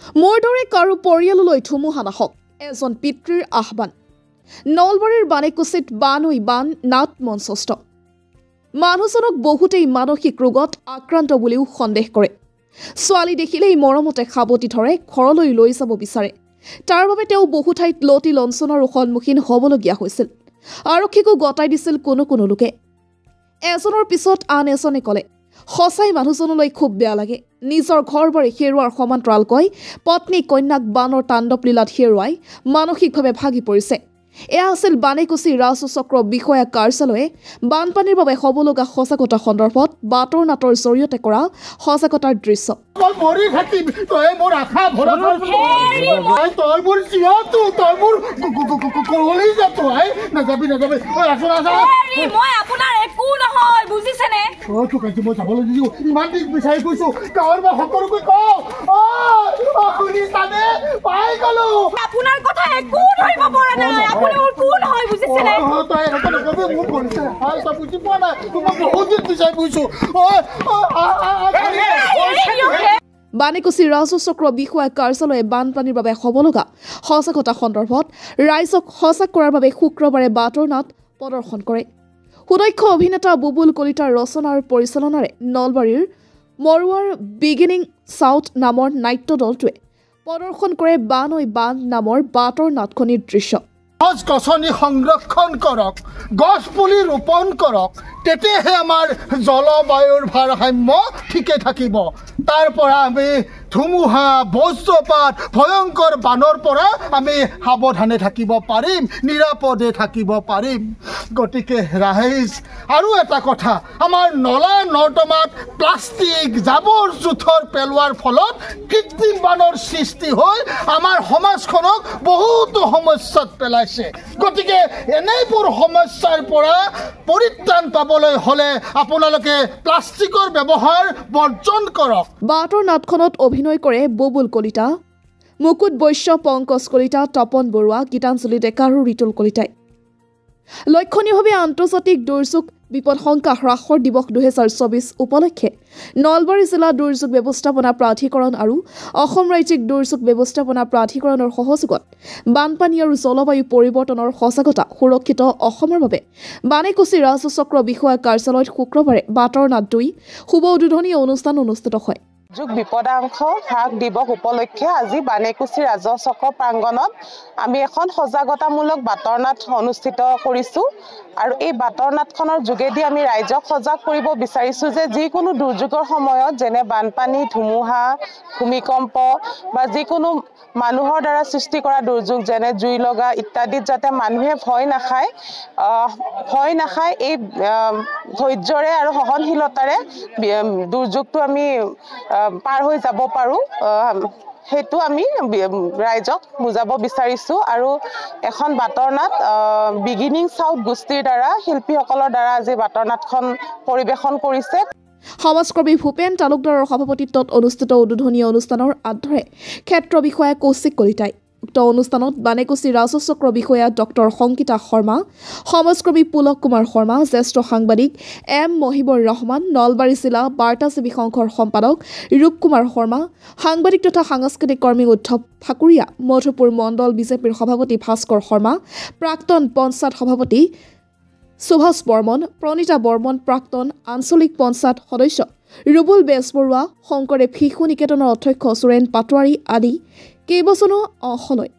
মোৰ দৰে কাৰো পৰিয়াললৈ ধুমুহা নাহক এজন পিতৃৰ আহ্বান নলবাৰীৰ বানেকুছিত বানৈ বান নাট মঞ্চস্থ মানুহজনক বহুতেই মানসিক ৰোগত আক্ৰান্ত বুলিও সন্দেহ কৰে ছোৱালী দেখিলেই মৰমতে খাবতি ধৰে ঘৰলৈ লৈ যাব বিচাৰে তাৰ বাবে তেওঁ বহু ঠাইত লতি লঞ্চনৰ সন্মুখীন হ'বলগীয়া হৈছিল আৰক্ষীকো গতাই দিছিল কোনো লোকে এজনৰ পিছত আন এজনে ক'লে সঁচাই মানুহজনলৈ খুব বেয়া লাগে নিজৰ ঘৰবাৰী হেৰুৱাৰ সমান্তৰালকৈ পত্নী কন্যাক বানৰ তাণ্ডৱ লীলাত হেৰুৱাই মানসিকভাৱে ভাগি পৰিছে এয়া আছিল বানেকুছি ৰাজু চক্ৰ বিষয়া কাৰ্যালয়ে বানপানীৰ বাবে হ'বলগা সজাগতা সন্দৰ্ভত বাতৰ নাটৰ জৰিয়তে কৰা সজাগতাৰ দৃশ্য মৰি থাকিম তই মোৰ আশা ভৰা তই মোৰ চিঞৰটো তই মোৰ কলি যা তই নাযাবি মই আপোনাৰ একো নহয় বুজিছেনে তোক আজি মই যাবলৈ দিছো ইমান দিন বিচাৰি গৈছো গাঁৱৰ মই সকলোকে কওঁ শুনিছানে পাই গলো আপোনাৰ কথা একো ধৰিব পৰা নাই আপুনি মোৰ কোন হয় বুজিছেনে তই এনেকৈ নকবি মোৰ কৰিছে তই বুজি পোৱা নাই তোমাক বহুত দিন বিচাৰি গৈছো বানেকুছি ৰাজু চক্ৰ বিষয়া কাৰ্যালয়ে বানপানীৰ বাবে হ'বলগা সজাগতা সন্দৰ্ভত ৰাইজক সজাগ কৰাৰ বাবে শুক্ৰবাৰে বাতৰ নাট প্ৰদৰ্শন কৰে সুদক্ষ অভিনেতা বুবুল কলিতাৰ ৰচনা আৰু পৰিচালনাৰে নলবাৰীৰ মৰুৱাৰ বিগিনিং চাউথ নামৰ নাট্য দলটোৱে প্ৰদৰ্শন কৰে বানৈ বান নামৰ বাতৰ নাটখনিৰ দৃশ্য গছ গছনি সংৰক্ষণ কৰক গছ পুলি ৰোপণ কৰক তেতিয়াহে আমাৰ জলবায়ুৰ ভাৰসাম্য ঠিকে থাকিব তাৰ পৰা আমি ধুমুহা বজ্ৰপাত ভয়ংকৰ বানৰ পৰা আমি সাৱধানে থাকিব পাৰিম নিৰাপদে থাকিব পাৰিম গতিকে ৰাইজ আৰু এটা কথা আমাৰ নলা নৰ্দমাত প্লাষ্টিক জাবৰ জোথৰ পেলোৱাৰ ফলত কৃত্ৰিম বানৰ সৃষ্টি হৈ আমাৰ সমাজখনক বহুতো সমস্যাত পেলাইছে গতিকে এনেবোৰ সমস্যাৰ পৰা পৰিত্ৰাণ পাবলৈ হ'লে আপোনালোকে প্লাষ্টিকৰ ব্যৱহাৰ বৰ্জন কৰক বাতৰ নাটখনত অভিনয় কৰে বুবুল কলিতা মুকুট বৈশ্য পংকজ কলিতা তপন বৰুৱা গীতাঞ্জলি ডেকা আৰু ৰিতুল কলিতাই লক্ষণীয়ভাৱে আন্তৰ্জাতিক দুৰ্যোগ বিপদশংকা হ্ৰাসৰ দিৱস 2024 উপলক্ষে নলবাৰী জিলা দুৰ্যোগ ব্যৱস্থাপনা প্ৰাধিকৰণ আৰু অসম ৰাজ্যিক দুৰ্যোগ ব্যৱস্থাপনা প্ৰাধিকৰণৰ সহযোগত বানপানী আৰু জলবায়ু পৰিৱৰ্তনৰ সজাগতা সুৰক্ষিত অসমৰ বাবে বানেকুছি ৰাজু চক্ৰ বিষয়া কাৰ্যালয়ত শুক্ৰবাৰে বাতৰ নাট 2 শুভ উদ্বোধনী অনুষ্ঠান অনুষ্ঠিত হয় দুৰ্যোগ বিপদাংশ হ্ৰাস দিৱস উপলক্ষে আজি বানেকুছি ৰাজহ চক্ৰ প্ৰাংগণত আমি এখন সজাগতামূলক বাতৰ নাট অনুষ্ঠিত কৰিছোঁ আৰু এই বাতৰ নাটখনৰ যোগেদি আমি ৰাইজক সজাগ কৰিব বিচাৰিছোঁ যে যিকোনো দুৰ্যোগৰ সময়ত যেনে বানপানী ধুমুহা ভূমিকম্প বা যিকোনো মানুহৰ দ্বাৰা সৃষ্টি কৰা দুৰ্যোগ যেনে জুই লগা ইত্যাদিত যাতে মানুহে ভয় নাখায় এই ধৈৰ্যৰে আৰু সহনশীলতাৰে দুৰ্যোগটো আমি পাৰ হৈ যাব পাৰোঁ সেইটো আমি ৰাইজক বুজাব বিচাৰিছোঁ আৰু এখন বাতৰ নাট বিগিনিং চাউথ গোষ্ঠীৰ দ্বাৰা শিল্পীসকলৰ দ্বাৰা আজি বাতৰ নাটখন পৰিৱেশন কৰিছে সমাজকৰ্মী ভূপেন তালুকদাৰৰ সভাপতিত্বত অনুষ্ঠিত উদ্বোধনী অনুষ্ঠানৰ আধাৰে ক্ষেত্ৰ বিষয়া কৌশিক কলিতাই উক্ত অনুষ্ঠানত বানেকুছি ৰাজহ চক্ৰ বিষয়া ডক্টৰ সংকিতা শৰ্মা সমাজকৰ্মী পুলক কুমাৰ শৰ্মা জ্যেষ্ঠ সাংবাদিক এম মহিবুৰ ৰহমান নলবাৰী জিলা বাৰ্তাজীৱী সংঘৰ সম্পাদক ৰূপ কুমাৰ শৰ্মা সাংবাদিক তথা সাংস্কৃতিক কৰ্মী উদ্ধৱ ঠাকুৰীয়া মধুপুৰ মণ্ডল বিজেপিৰ সভাপতি ভাস্কৰ শৰ্মা প্ৰাক্তন পঞ্চায়ত সভাপতি সুভাষ বৰ্মন প্ৰণীতা বৰ্মন প্ৰাক্তন আঞ্চলিক পঞ্চায়ত সদস্য ৰুবুল বেজবৰুৱা শংকৰদেৱ শিশু নিকেতনৰ অধ্যক্ষ সুৰেণ পাটোৱাৰী আদি কেইবছৰো অংশ লয়